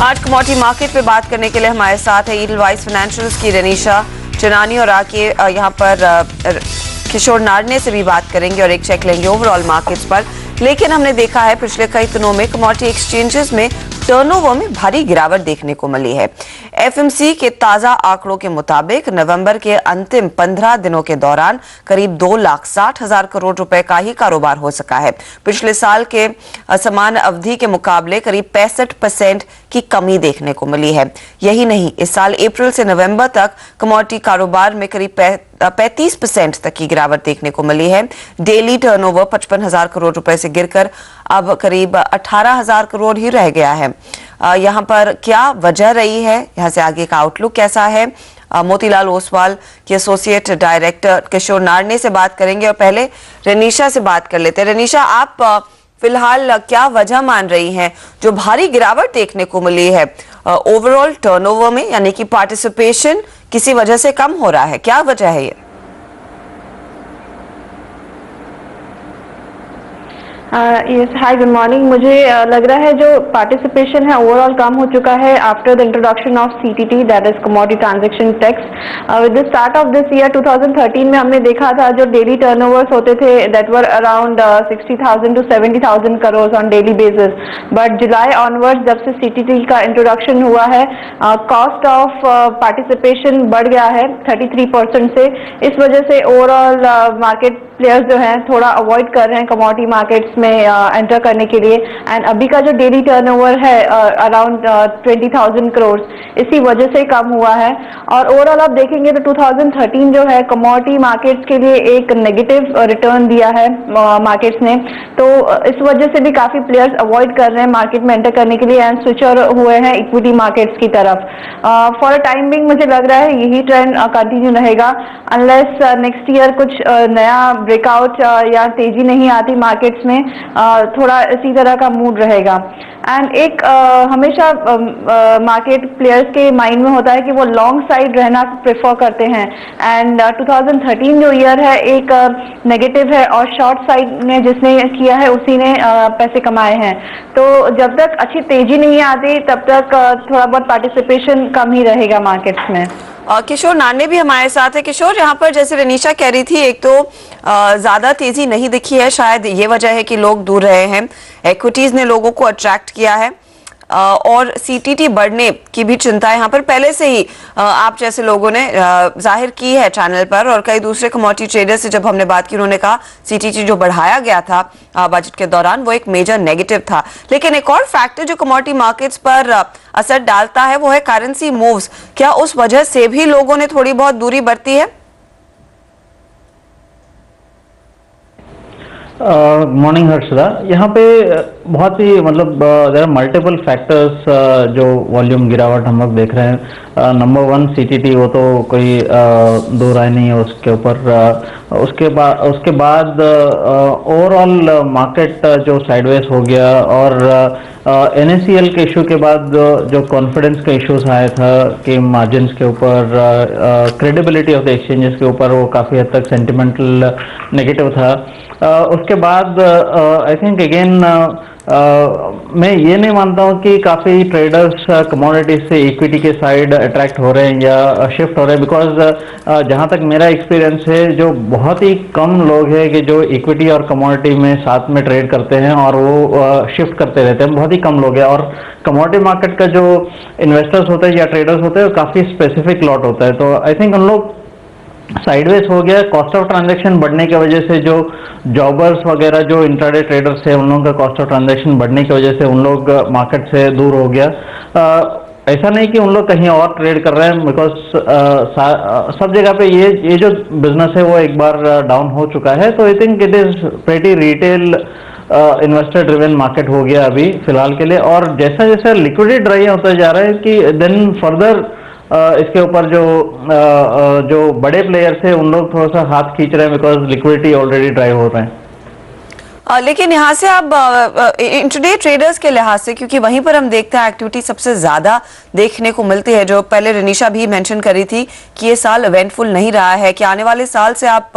आज commodity market पे बात करने के लिए हमारे साथ है ईडलवाइस फाइनेंशियल्स की रनीशा चनानी और आके यहाँ पर किशोर नारने से भी बात करेंगे और एक चेक लेंगे ओवरऑल मार्केट्स पर। लेकिन हमने देखा है पिछले कई दिनों में कमोडिटी एक्सचेंजेस में टर्नओवर में भारी गिरावट देखने को मिली है। एफएमसी के ताजा आंकड़ों के मुताबिक नवंबर के अंतिम 15 दिनों के दौरान करीब 2,60,000 करोड़ रुपए का ही कारोबार हो सका है। पिछले साल के समान अवधि के मुकाबले करीब 65% की कमी देखने को मिली है। यही नहीं, इस साल अप्रैल से नवंबर तक कमोडिटी कारोबार में करीब 35% तक की गिरावट देखने को मिली है। डेली टर्नओवर 55,000 करोड़ रुपए से गिरकर अब करीब 18,000 करोड़ ही रह गया है। यहाँ पर क्या वजह रही है, यहाँ से आगे का आउटलुक कैसा है, मोतीलाल ओसवाल के एसोसिएट डायरेक्टर किशोर नारने से बात करेंगे और पहले रनीशा से बात कर लेते हैं। रनीशा, आप फिलहाल क्या वजह मान रही हैं जो भारी गिरावट देखने को मिली है ओवरऑल टर्नओवर में, यानी कि पार्टिसिपेशन किसी वजह से कम हो रहा है, क्या वजह है ये? यस, हाय, गुड मॉर्निंग। मुझे लग रहा है जो पार्टिसिपेशन है ओवरऑल कम हो चुका है after the introduction of CTT, that is commodity transaction tax. With the start of this year 2013 में हमने देखा था जो डेली टर्नओवर्स होते थे that were around 60,000 to 70,000 crore on daily basis. But July onwards जब से सीटीटी का इंट्रोडक्शन हुआ है कॉस्ट ऑफ पार्टिसिपेशन बढ़ गया है 33% से। इस वजह से ओवरऑल मार्केट प्लेयर्स जो हैं थोड़ा अवॉइड कर रहे हैं कमोडिटी मार्केट्स में एंटर करने के लिए। एंड अभी का जो डेली टर्नओवर है अराउंड 20,000 करोड़, इसी वजह से कम हुआ है। और ओवरऑल आप देखेंगे तो 2013 जो है कमोडिटी मार्केट्स के लिए एक नेगेटिव रिटर्न दिया है मार्केट्स ने, तो इस वजह से भी काफी प्लेयर्स अवॉइड कर रहे हैं मार्केट में एंटर करने के लिए एंड स्विचर हुए हैं इक्विटी मार्केट्स की तरफ। फॉर अ टाइम बिंग मुझे लग रहा है यही ट्रेंड कंटिन्यू रहेगा अनलेस नेक्स्ट ईयर कुछ नया ब्रेकआउट या तेजी नहीं आती मार्केट्स में, थोड़ा इसी तरह का मूड रहेगा। एंड एक हमेशा मार्केट प्लेयर्स के माइंड में होता है कि वो लॉन्ग साइड रहना प्रेफर करते हैं एंड 2013 जो ईयर है एक नेगेटिव है और शॉर्ट साइड में जिसने किया है उसी ने पैसे कमाए हैं। तो जब तक अच्छी तेजी नहीं आती तब तक थोड़ा बहुत पार्टिसिपेशन कम ही रहेगा मार्केट्स में। किशोर नारने भी हमारे साथ है। किशोर, यहाँ पर जैसे रनीशा कह रही थी, एक तो ज्यादा तेजी नहीं दिखी है, शायद ये वजह है कि लोग दूर रहे हैं, एक्विटीज ने लोगों को अट्रैक्ट किया है और सीटीटी बढ़ने की भी चिंता यहाँ पर पहले से ही आप जैसे लोगों ने जाहिर की है चैनल पर। और कई दूसरे कमोडिटी ट्रेडर्स से जब हमने बात की उन्होंने कहा सीटीटी जो बढ़ाया गया था बजट के दौरान वो एक मेजर नेगेटिव था। लेकिन एक और फैक्टर जो कमोडिटी मार्केट्स पर असर डालता है वो है करेंसी मूव्स। क्या उस वजह से भी लोगों ने थोड़ी बहुत दूरी बरती है? मॉर्निंग हर्षदा, यहाँ पे बहुत ही मतलब देयर आर मल्टीपल फैक्टर्स जो वॉल्यूम गिरावट हम लोग देख रहे हैं। नंबर 1 सीटीटी, वो तो कोई दो राय नहीं है उसके ऊपर। उसके बाद ओवरऑल मार्केट जो साइडवेज हो गया और एनएसईएल के इशू के बाद जो कॉन्फिडेंस का इश्यूज आया था कि मार्जिन्स के ऊपर, क्रेडिबिलिटी ऑफ द एक्सचेंजेस के ऊपर वो काफ़ी हद तक सेंटिमेंटल नेगेटिव था। उसके बाद आई थिंक अगेन मैं ये नहीं मानता हूँ कि काफ़ी ट्रेडर्स कमोडिटीज से इक्विटी के साइड अट्रैक्ट हो रहे हैं या शिफ्ट हो रहे हैं, बिकॉज जहाँ तक मेरा एक्सपीरियंस है जो बहुत ही कम लोग हैं कि जो इक्विटी और कमोडिटी में साथ में ट्रेड करते हैं और वो शिफ्ट करते रहते हैं, बहुत ही कम लोग हैं। और कमोडिटी मार्केट का जो इन्वेस्टर्स होते हैं या ट्रेडर्स होते हैं वो काफ़ी स्पेसिफिक लॉट होता है। तो आई थिंक उन लोग साइडवेज हो गया। कॉस्ट ऑफ ट्रांजैक्शन बढ़ने की वजह से जो जॉबर्स वगैरह जो इंट्राडे ट्रेडर्स है उन लोगों का कॉस्ट ऑफ ट्रांजैक्शन बढ़ने की वजह से उन लोग मार्केट से दूर हो गया। ऐसा नहीं कि उन लोग कहीं और ट्रेड कर रहे हैं, बिकॉज सब जगह पे ये जो बिजनेस है वो एक बार डाउन हो चुका है। तो I think it is pretty retail investor driven market हो गया अभी फिलहाल के लिए। और जैसा जैसा लिक्विडिटी ड्राई होता जा रहा है कि देन फर्दर इसके ऊपर जो बड़े प्लेयर्स है उन लोग थोड़ा सा हाथ खींच रहे हैं बिकॉज लिक्विडिटी ऑलरेडी ड्राई हो रहे हैं। लेकिन यहाँ से आप इंट्राडे ट्रेडर्स के लिहाज से, क्योंकि वहीं पर हम देखते हैं एक्टिविटी सबसे ज्यादा देखने को मिलती है, जो पहले रनीशा भी मेंशन कर रही थी कि ये साल इवेंटफुल नहीं रहा है, कि आने वाले साल से आप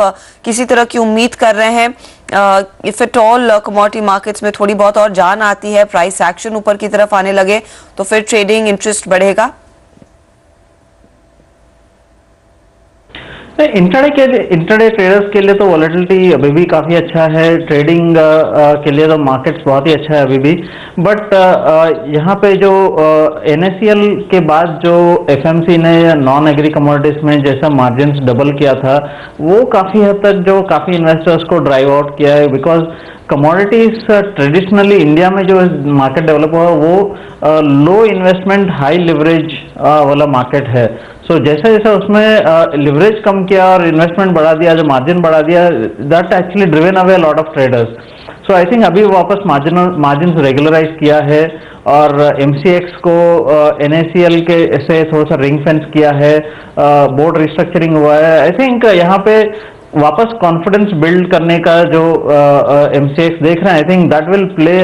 किसी तरह की उम्मीद कर रहे हैं if at all commodity markets में थोड़ी बहुत और जान आती है, प्राइस एक्शन ऊपर की तरफ आने लगे तो फिर ट्रेडिंग इंटरेस्ट बढ़ेगा? इंट्राडे ट्रेडर्स के लिए तो वॉलेटिलिटी अभी भी काफी अच्छा है, ट्रेडिंग के लिए तो मार्केट्स बहुत ही अच्छा है अभी भी। बट यहाँ पे जो NSCL के बाद जो FMC ने नॉन एग्री कमोडिटीज में जैसा मार्जिन्स डबल किया था, वो काफी हद तक जो काफी इन्वेस्टर्स को ड्राइव आउट किया है, बिकॉज कमोडिटीज ट्रेडिशनली इंडिया में जो मार्केट डेवलप हुआ वो लो इन्वेस्टमेंट हाई लिवरेज वाला मार्केट है। सो जैसा जैसा उसमें लिवरेज कम किया और इन्वेस्टमेंट बढ़ा दिया, जो मार्जिन बढ़ा दिया, that actually driven away lot of traders. So I think अभी वापस मार्जिन रेगुलराइज किया है और MCX को NACL के से थोड़ा सा रिंग फेंस किया है, बोर्ड रिस्ट्रक्चरिंग हुआ है। आई थिंक यहाँ पे वापस कॉन्फिडेंस बिल्ड करने का जो MCX देख रहे हैं, I think that will play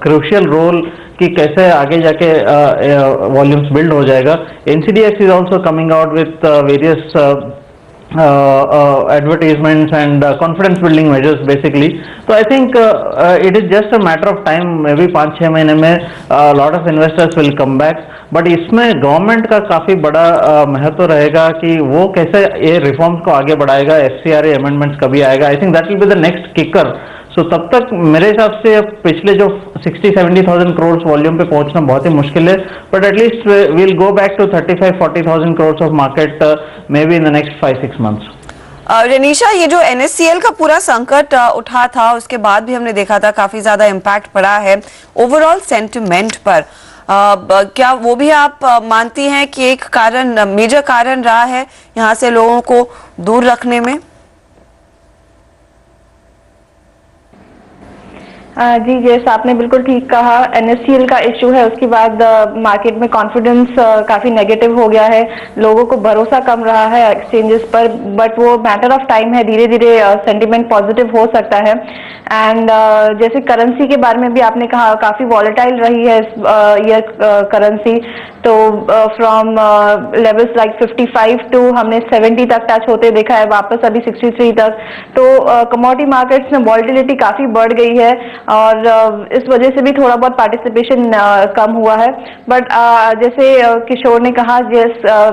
crucial role कि कैसे आगे जाके वॉल्यूम्स बिल्ड हो जाएगा। NCDX is also coming out with various advertisements and confidence building measures basically. So I think it is just a matter of time, maybe 5-6 महीने में lot of investors will come back. But इसमें government का काफी बड़ा महत्व रहेगा कि वो कैसे ये रिफॉर्म्स को आगे बढ़ाएगा, FCRA अमेंडमेंट्स कभी आएगा। I think that will be the next kicker. So तब तक मेरे हिसाब से पिछले जो 60-70,000 करोड़ वॉल्यूम पे पहुंचना बहुत ही मुश्किल है, but at least will go back to 35-40,000 crore of market may be in the next 5-6 months. Ranisha, ये जो NSCL का पूरा संकट उठा था, उसके बाद भी हमने देखा था काफी ज्यादा इम्पैक्ट पड़ा है ओवरऑल सेंटिमेंट पर। क्या वो भी आप मानती हैं कि एक कारण, मेजर कारण रहा है यहाँ से लोगों को दूर रखने में? जी, जैसा आपने बिल्कुल ठीक कहा, NSCL का इश्यू है, उसके बाद मार्केट में कॉन्फिडेंस काफी नेगेटिव हो गया है, लोगों को भरोसा कम रहा है एक्सचेंजेस पर, बट वो मैटर ऑफ टाइम है, धीरे धीरे सेंटिमेंट पॉजिटिव हो सकता है। एंड जैसे करेंसी के बारे में भी आपने कहा, काफी वॉलेटाइल रही है ये करेंसी, तो फ्रॉम लेवल्स लाइक 55 टू हमने 70 तक टच होते देखा है, वापस अभी 63 तक। तो कमोडिटी मार्केट्स में वॉलेटिलिटी काफी बढ़ गई है और इस वजह से भी थोड़ा बहुत पार्टिसिपेशन कम हुआ है। बट जैसे किशोर ने कहा,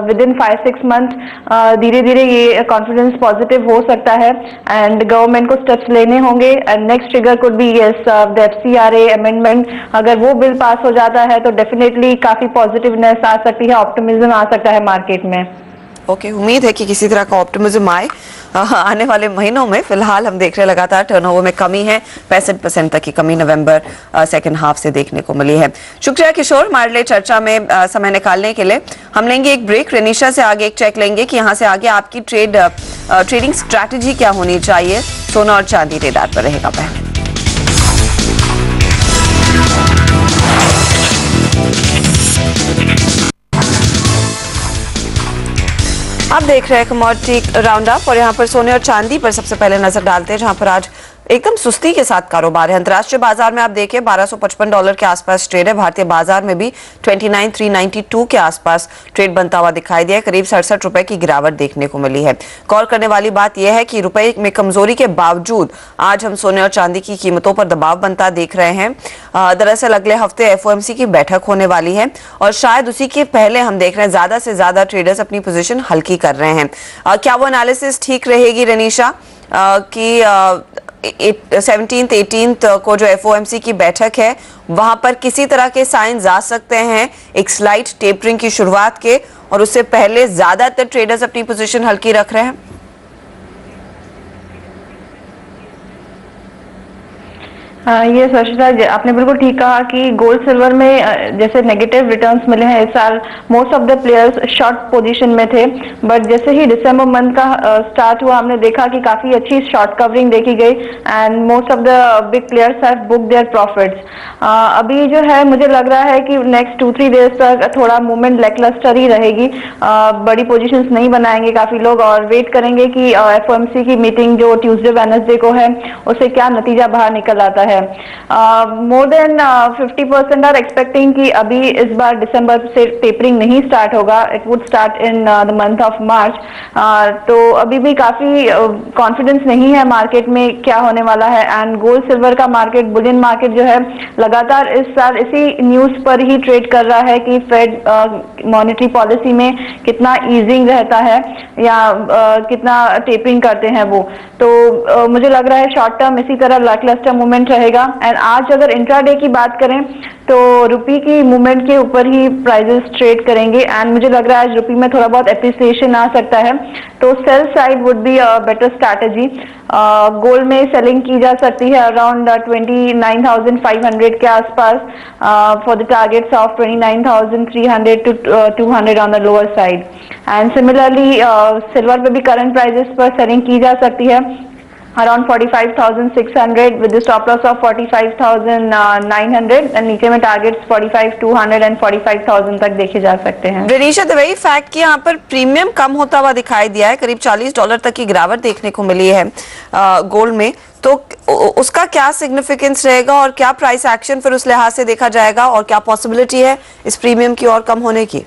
विद इन 5-6 मंथ धीरे धीरे ये कॉन्फिडेंस पॉजिटिव हो सकता है एंड गवर्नमेंट को स्टेप्स लेने होंगे। And next trigger could be the FCRA amendment. अगर वो बिल पास हो जाता है तो डेफिनेटली काफी पॉजिटिवनेस आ सकती है, ऑप्टिमिज्म आ सकता है मार्केट में। ओके, उम्मीद है कि किसी तरह का ऑप्टिमिज्म आए आने वाले महीनों में। फिलहाल हम देख रहे हैं लगातार टर्नओवर में कमी है, 65% तक की कमी नवंबर सेकंड हाफ से देखने को मिली है। शुक्रिया किशोर हमारे लिए चर्चा में समय निकालने के लिए। हम लेंगे एक ब्रेक, रनीशा से आगे एक चेक लेंगे कि यहाँ से आगे आपकी ट्रेडिंग स्ट्रैटेजी क्या होनी चाहिए। सोना और चांदी रेडार पर रहेगा पहले। आप देख रहे हैं कमोडिटी राउंड अप और यहाँ पर सोने और चांदी पर सबसे पहले नजर डालते हैं, जहां पर आज एकदम सुस्ती के साथ कारोबार है। अंतर्राष्ट्रीय बाजार में आप देखें $1255 के आसपास ट्रेड है, भारतीय बाजार में भी 29,392 के आसपास ट्रेड बनता हुआ दिखाई दिया है। करीब 67 रुपए की गिरावट देखने को मिली है। गौर करने वाली बात यह है कि रुपए में कमजोरी के बावजूद आज हम सोने और चांदी की कीमतों पर दबाव बनता देख रहे हैं। दरअसल अगले हफ्ते FOMC की बैठक होने वाली है और शायद उसी के पहले हम देख रहे हैं ज्यादा से ज्यादा ट्रेडर्स अपनी पोजीशन हल्की कर रहे हैं। क्या वो एनालिसिस ठीक रहेगी रनीशा कि 17th 18th को जो FOMC की बैठक है वहां पर किसी तरह के साइंस आ सकते हैं एक स्लाइट टेपरिंग की शुरुआत के, और उससे पहले ज्यादातर ट्रेडर्स अपनी पोजीशन हल्की रख रहे हैं? ये सचिता, आपने बिल्कुल ठीक कहा कि गोल्ड सिल्वर में जैसे नेगेटिव रिटर्न्स मिले हैं इस साल, most of the players short position में थे, बट जैसे ही दिसंबर मंथ का स्टार्ट हुआ हमने देखा कि काफी अच्छी शॉर्ट कवरिंग देखी गई and most of the big players have book their profits. अभी जो है मुझे लग रहा है कि नेक्स्ट 2-3 डेज तक थोड़ा मूवमेंट लैकलस्टर ही रहेगी, बड़ी पोजीशंस नहीं बनाएंगे काफी लोग और वेट करेंगे कि FOMC की मीटिंग जो ट्यूसडे वेडनेसडे को है उससे क्या नतीजा बाहर निकल आता है। है। मोर देन 50% आर एक्सपेक्टिंग कि अभी इस बार दिसंबर से टेपरिंग नहीं स्टार्ट होगा, it would start in the month of March. तो अभी भी काफी कॉन्फिडेंस नहीं है मार्केट में क्या होने वाला है। एंड गोल्ड सिल्वर का मार्केट, बुलियन मार्केट जो है, लगातार इस साल इसी न्यूज पर ही ट्रेड कर रहा है कि फेड मॉनेटरी पॉलिसी में कितना ईजिंग रहता है या कितना टेपरिंग करते हैं वो। तो मुझे लग रहा है शॉर्ट टर्म इसी तरह लैकलस्टर मूवमेंट रहेगा। एंड आज अगर इंट्राडे की बात करें तो रुपी की मूवमेंट के ऊपर ही प्राइजेस ट्रेड करेंगे। एंड मुझे लग रहा है आज रुपी में थोड़ा बहुत एप्रिसिएशन आ सकता है, तो sell side would be a better strategy. Gold में सेलिंग की जा सकती है अराउंड 29,500 के आसपास for the targets of 29,300 to 200 on the lower side. And similarly silver पे भी करंट प्राइजेस पर सेलिंग की जा सकती है around 45,600 with the stop loss of 45,900 and नीचे में टारगेट्स 45,200 एंड 45,000 तक देखे जा सकते हैं। रेनिशा, द वेरी फैक्ट कि यहाँ पर प्रीमियम कम होता हुआ दिखाई दिया है, करीब $40 तक की गिरावट देखने को मिली है गोल्ड में, तो उसका क्या सिग्निफिकेंस रहेगा और क्या प्राइस एक्शन फिर उस लिहाज से देखा जाएगा और क्या पॉसिबिलिटी है इस प्रीमियम की और कम होने की?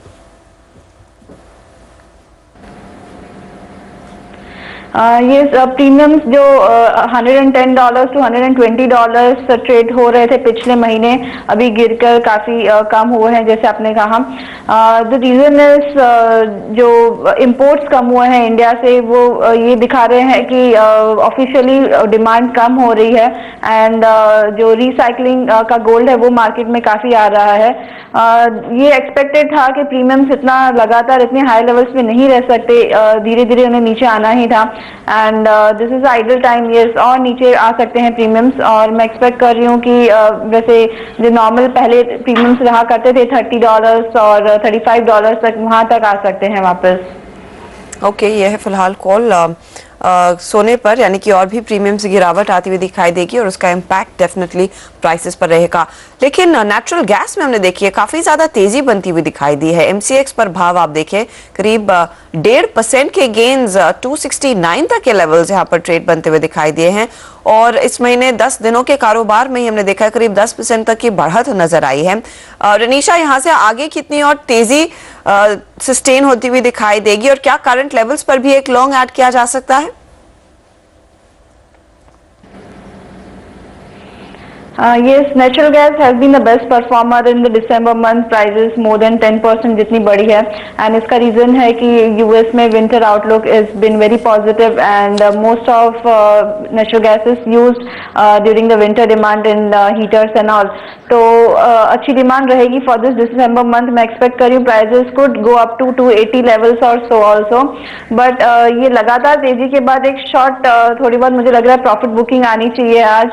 ये प्रीमियम्स जो $110 टू $120 ट्रेड हो रहे थे पिछले महीने, अभी गिरकर काफी कम हुए हैं जैसे आपने कहा। द रीजन इज जो इंपोर्ट्स कम हुए हैं इंडिया से, वो ये दिखा रहे हैं कि ऑफिशियली डिमांड कम हो रही है। एंड जो रिसाइकलिंग का गोल्ड है वो मार्केट में काफी आ रहा है। ये एक्सपेक्टेड था कि प्रीमियम्स इतना लगातार इतने हाई लेवल्स में नहीं रह सकते, धीरे धीरे उन्हें नीचे आना ही था। And this is idle time, yes, और नीचे आ सकते हैं प्रीमियम्स। और मैं एक्सपेक्ट कर रही हूँ कि वैसे जो नॉर्मल पहले प्रीमियम्स रहा करते थे $30 और $35 तक, वहां तक आ सकते हैं वापस। ओके, यह है फिलहाल कॉल सोने पर, यानी कि और भी प्रीमियम्स गिरावट आती हुई दिखाई देगी और उसका इम्पैक्ट डेफिनेटली प्राइसेस पर रहेगा। लेकिन नेचुरल गैस में हमने देखी है काफी ज्यादा तेजी बनती हुई दिखाई दी है। एमसीएक्स पर भाव आप देखें करीब 1.5% के गेन्स 269 तक के लेवल्स यहाँ पर ट्रेड बनते हुए दिखाई दिए हैं। और इस महीने 10 दिनों के कारोबार में ही हमने देखा है करीब 10% तक की बढ़त नजर आई है। रनीशा, यहाँ से आगे कितनी और तेजी सस्टेन होती हुई दिखाई देगी और क्या करंट लेवल्स पर भी एक लॉन्ग ऐड किया जा सकता है? Yes, natural gas has been the best performer in the December month. Prices more than 10% जितनी बढ़ी है। एंड इसका रीजन है कि यूएस में winter outlook is been very positive and most of natural gas is used during the winter demand in heaters and all. तो अच्छी demand रहेगी फॉर दिस दिसंबर मंथ। मैं एक्सपेक्ट कर रही हूँ prices could go up to 280 levels और so also. But ये लगातार तेजी के बाद एक शॉर्ट थोड़ी बहुत मुझे लग रहा है प्रॉफिट बुकिंग आनी चाहिए आज।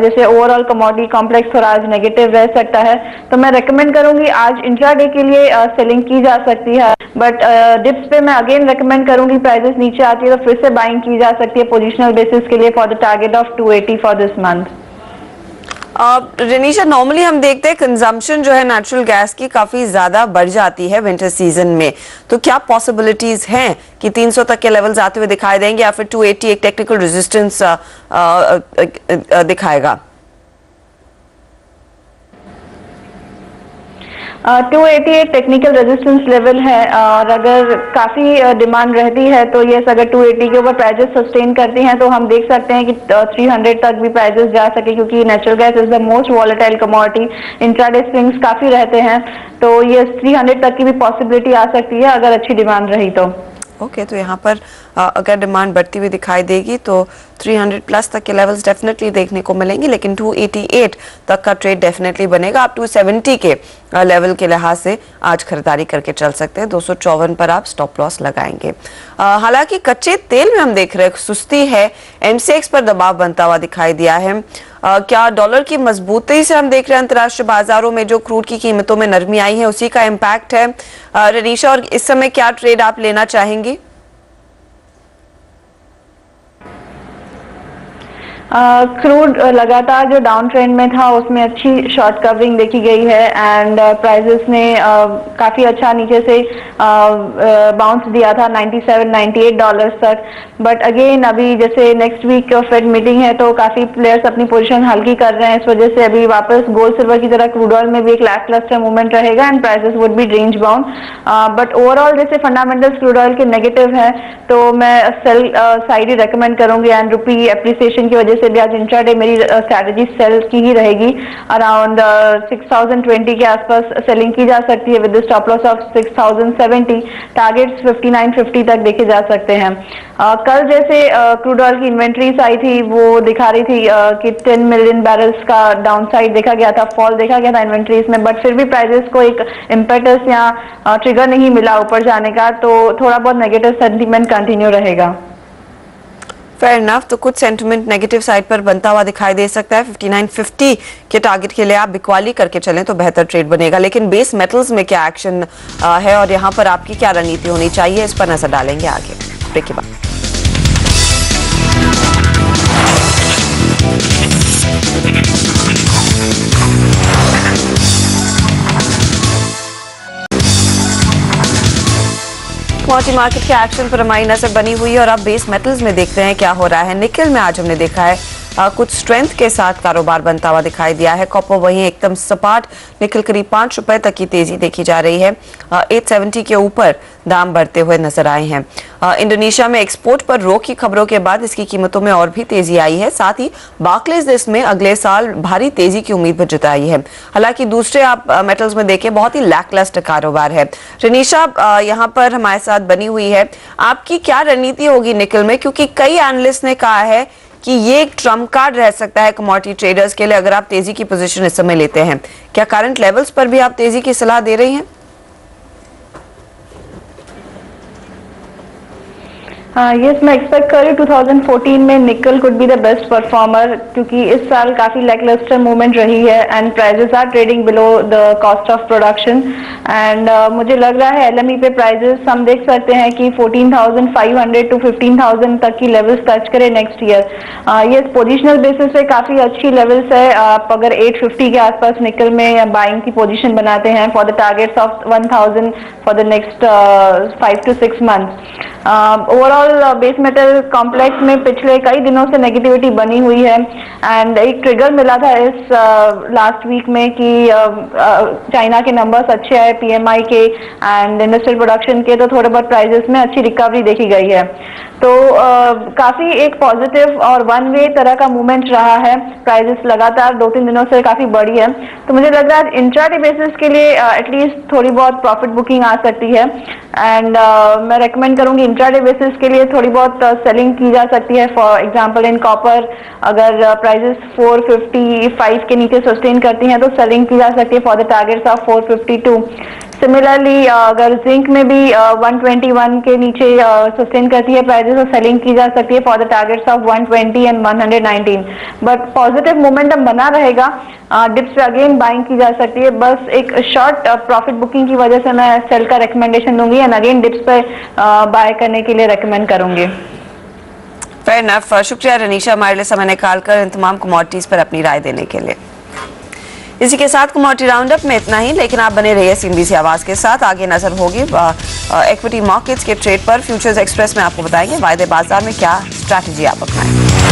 जैसे ओवरऑल कमोडिटी कॉम्प्लेक्स थोड़ा आज नेगेटिव रह सकता है, तो मैं रेकमेंड करूंगी आज इंट्राडे के लिए सेलिंग की जा सकती है। बट डिप्स पे मैं अगेन रेकमेंड करूंगी, प्राइसेस नीचे आती है तो फिर से बाइंग की जा सकती है पोजिशनल बेसिस के लिए for the target of 280 for this month. Ranisha, normally हम देखते हैं कंजम्पशन जो है नेचुरल गैस की काफी ज्यादा बढ़ जाती है विंटर सीजन में, तो क्या पॉसिबिलिटीज हैं कि 300 तक के लेवल्स आते हुए दिखाई देंगे या फिर 280 एक टेक्निकल रेजिस्टेंस दिखाएगा? 288 टेक्निकल रेजिस्टेंस लेवल है और अगर काफी डिमांड रहती है तो यस, अगर 280 के ऊपर प्राइजेस सस्टेन करती हैं तो हम देख सकते हैं कि 300 तक भी प्राइजेस जा सके, क्योंकि natural gas is the most volatile commodity. Intraday swings काफी रहते हैं, तो यस 300 तक की भी पॉसिबिलिटी आ सकती है अगर अच्छी डिमांड रही तो। ओके, तो यहाँ पर अगर डिमांड बढ़ती हुई दिखाई देगी तो 300 प्लस तक के लेवल्स डेफिनेटली देखने को मिलेंगे, लेकिन 288 तक का ट्रेड डेफिनेटली बनेगा। आप 270 के लेवल के लिहाज से आज खरीदारी करके चल सकते हैं। 254 पर आप स्टॉप लॉस लगाएंगे। हालांकि कच्चे तेल में हम देख रहे हैं सुस्ती है, एमसीएक्स पर दबाव बनता हुआ दिखाई दिया है। क्या डॉलर की मजबूती से हम देख रहे हैं अंतर्राष्ट्रीय बाजारों में जो क्रूड की कीमतों में नरमी आई है उसी का इम्पैक्ट है? रनीशा, और इस समय क्या ट्रेड आप लेना चाहेंगी? क्रूड लगातार जो डाउन ट्रेंड में था उसमें अच्छी शॉर्ट कवरिंग देखी गई है एंड प्राइजेस ने काफी अच्छा नीचे से बाउंस दिया था 97-98 डॉलर्स तक। बट अगेन अभी जैसे नेक्स्ट वीक फेड मीटिंग है तो काफी प्लेयर्स अपनी पोजीशन हल्की कर रहे हैं, इस वजह से अभी वापस गोल्ड सिल्वर की तरह क्रूड ऑयल में भी एक लैकलस्टर मूवमेंट रहेगा and prices would be range bound. But overall जैसे फंडामेंटल्स क्रूड ऑयल के नेगेटिव है तो मैं सेल साइड ही रेकमेंड करूंगी एंड रुपी एप्रिसिएशन की वजह से भी आज इंट्राडे मेरी स्ट्रैटेजी सेल की ही रहेगी। अराउंड 6020 के आसपास सेलिंग की जा सकती है with stop loss of 6070। Targets 5950 तक देखे जा सकते हैं। कल जैसे क्रूड ऑयल की इन्वेंट्रीज आई थी वो दिखा रही थी कि 10 मिलियन बैरल्स का डाउनसाइड देखा गया था, फॉल देखा गया था इन्वेंट्रीज में, बट फिर भी प्राइसेस को एक इम्पेटस या ट्रिगर नहीं मिला ऊपर जाने का, तो थोड़ा बहुत नेगेटिव सेंटीमेंट कंटिन्यू रहेगा। फेयर इनफ, तो कुछ सेंटिमेंट नेगेटिव साइड पर बनता हुआ दिखाई दे सकता है। 5950 के टारगेट के लिए आप बिकवाली करके चलें तो बेहतर ट्रेड बनेगा। लेकिन बेस मेटल्स में क्या एक्शन है और यहां पर आपकी क्या रणनीति होनी चाहिए, इस पर नजर डालेंगे आगे ब्रेक के बाद। कमोडिटी मार्केट के एक्शन पर हमारी नजर बनी हुई है और अब बेस मेटल्स में देखते हैं क्या हो रहा है। निकल में आज हमने देखा है कुछ स्ट्रेंथ के साथ कारोबार बनता हुआ दिखाई दिया है। कॉपर वहीं एकदम सपाट, निकल करीब 5 रुपए तक की तेजी देखी जा रही है। 870 के ऊपर दाम बढ़ते हुए नजर आए हैं। इंडोनेशिया में एक्सपोर्ट पर रोक की खबरों के बाद इसकी कीमतों में और भी तेजी आई है। साथ ही बार्कलेज इसमें अगले साल भारी तेजी की उम्मीद जताई है। हालांकि दूसरे आप मेटल्स में देखें बहुत ही लैकलस्टर कारोबार है। रनीशा यहाँ पर हमारे साथ बनी हुई है, आपकी क्या रणनीति होगी निकल में, क्योंकि कई एनालिस्ट ने कहा है कि ये एक ट्रम्प कार्ड रह सकता है कमोडिटी ट्रेडर्स के लिए अगर आप तेजी की पोजीशन इस समय लेते हैं। क्या करंट लेवल्स पर भी आप तेजी की सलाह दे रही हैं? यस, मैं एक्सपेक्ट कर रही हूँ 2014 में निकल could be the best performer, क्योंकि इस साल काफी लैकलस्टर मूवमेंट रही है and prices are trading below the cost of production and मुझे लग रहा है एलएमई पे प्राइजेस हम देख सकते हैं कि 14,500 to 15,000 तक की लेवल्स टच करें next year. Yes, positional basis पे काफी अच्छी लेवल्स है। आप अगर 850 के आसपास निकल में बाइंग की पोजिशन बनाते हैं for the targets of 1,000 for the next 5 to 6 months. Overall base metal complex में पिछले कई दिनों से नेगेटिविटी बनी हुई है एंड एक ट्रिगर मिला था इस लास्ट वीक में कि चाइना के नंबर्स अच्छे आए पीएमआई के एंड इंडस्ट्रियल प्रोडक्शन के, तो थोड़े बहुत प्राइजेस में अच्छी रिकवरी देखी गई है। तो काफी एक पॉजिटिव और वन वे तरह का मूवमेंट रहा है। प्राइजेस लगातार 2-3 दिनों से काफी बढ़ी है, तो मुझे लग रहा है इंट्राडे बेसिस के लिए एटलीस्ट थोड़ी बहुत प्रॉफिट बुकिंग आ सकती है एंड मैं रेकमेंड करूंगी इंट्राडे बेसिस के लिए थोड़ी बहुत सेलिंग की जा सकती है। फॉर एग्जांपल इन कॉपर अगर प्राइजेस 455 के नीचे सस्टेन करती हैं तो सेलिंग की जा सकती है for the targets of 452। Similarly अगर जिंक में भी 121 के नीचे सस्टेन करती है प्राइजेस तो सेलिंग की जा सकती है for the targets of 120 and 119। But positive momentum बना रहेगा, डिप्स पे अगेन बाइंग की जा सकती है। बस एक शॉर्ट प्रॉफिट बुकिंग की वजह से मैं सेल का रिकमेंडेशन दूंगी एंड अगेन डिप्स पे बाय करने के लिए रिकमेंड करूंगी। फेयर इनफ, शुक्रिया रनीशा हमारे लिए समय निकालकर इन तमाम कमोडिटीज पर अपनी राय देने के लिए। इसी के साथ कमोडिटी राउंड अप में इतना ही, लेकिन आप बने रहिए सीएनबीसी आवाज के साथ। आगे नजर होगी इक्विटी मार्केट्स के ट्रेड पर। फ्यूचर्स एक्सप्रेस में आपको बताएंगे वायदे बाजार में क्या स्ट्रैटेजी आप अपनाएं।